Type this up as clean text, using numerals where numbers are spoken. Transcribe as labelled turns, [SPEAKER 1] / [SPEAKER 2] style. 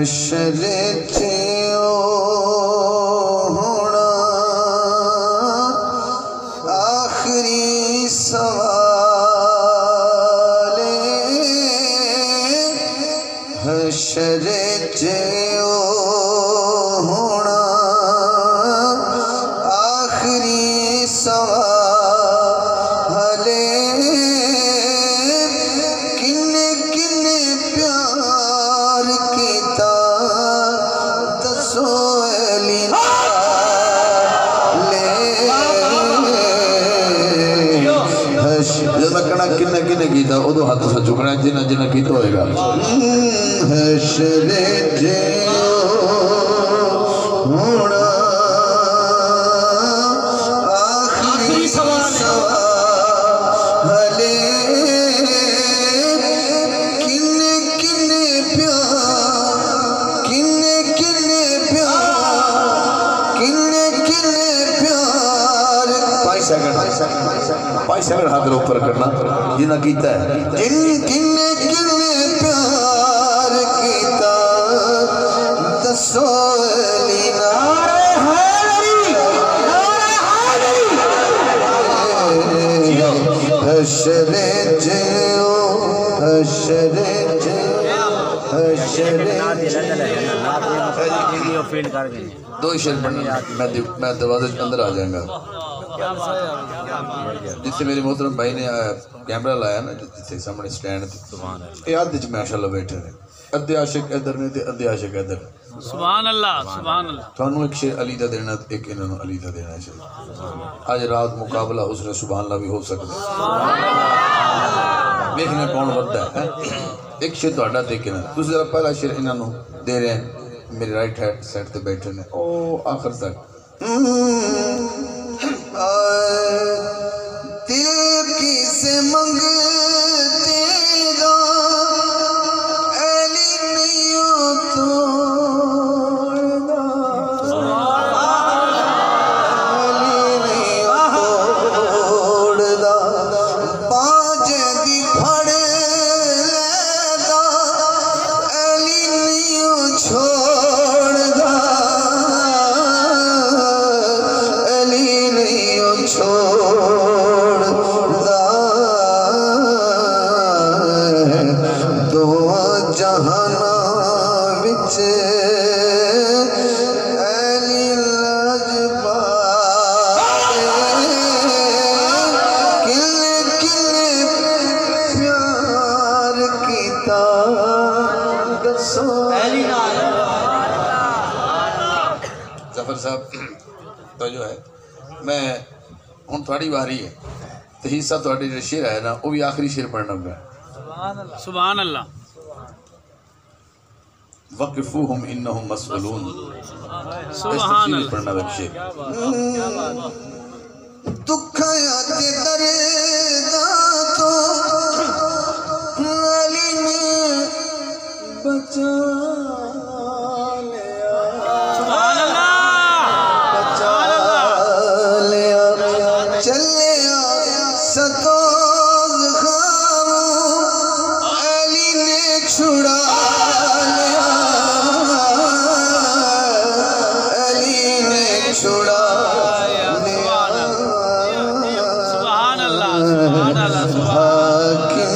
[SPEAKER 1] हशर च होना आखिरी सवाल हशर च होना आखिरी सवाल किन्ने किन्ने प्यार किता दसो अली जब मैं कहना किन्ने किन्ने कीता उदो हाथ से झुकना जिन्ना जिन्ना कीता होएगा हशर च होना आखिरी सवाल किन्ने किन्ने प्यार किन्ने किन्ने प्यार किन्ने किन्ने प्यार 5 सेकंड हाथ ऊपर करना जिन्ना कीता है जिन किन्ने किन्ने प्यार कीता दसो अली नारे हशर च हशर च हशर दो शेर पढ़ना मैं दरवाजे अंदर आ जाऊंगा जिससे मेरे मोहतरम भाई ने कैमरा लाया ना जिससे सामने स्टैंड ये अद्ध च माशाअल्लाह बैठे ने अद्धे आशिक इधर ने ते अद्धे आशिक इधर
[SPEAKER 2] सुभान अल्लाह सुभान अल्लाह
[SPEAKER 1] थानू एक शेर अली दा देना एक इन्होंने अली दा देना है आज रात मुकाबला उसने सुभान अल्लाह भी हो सकता है देखने कौन वधदा है एक शेर ਤੁਹਾਡਾ ਤੇ ਕਿਨਾ ਤੁਸੀਂ जरा पहला शेर इन्होंने दे रहे हैं मेरे राइट हैंड साइड पे बैठे ने ओ आखिर तक दिल किसे मंगते गा अली नहीं तोड़दा अली नहीं तोड़दा बाजे दी फड़ लेदा अली नहीं छोड़दा अली नहीं छोड़दा दो जहाना विच अली लाजपाल किन्ने किन्ने प्यार कीता दसो जफर साहब तो जो है मैं हूँ थोड़ी बारी है तो हिस्सा थोड़ी जो शेर है ना वो भी आखिरी शेर पढ़ना होगा
[SPEAKER 2] सुभान अल्लाह
[SPEAKER 1] वक़िफ़ूहुम इन्नहुम मसऊलून
[SPEAKER 2] सुभान अल्लाह
[SPEAKER 1] पढ़ना है शेर दुख आते दर्दा तो अली ने बचा लिया
[SPEAKER 2] सुभान अल्लाह
[SPEAKER 1] बचा लिया चले सतोज खामो अली ने छुड़ा लिया अली ने छुड़ा
[SPEAKER 2] सुभान अल्लाह सुभान अल्लाह सुभान
[SPEAKER 1] हाकिम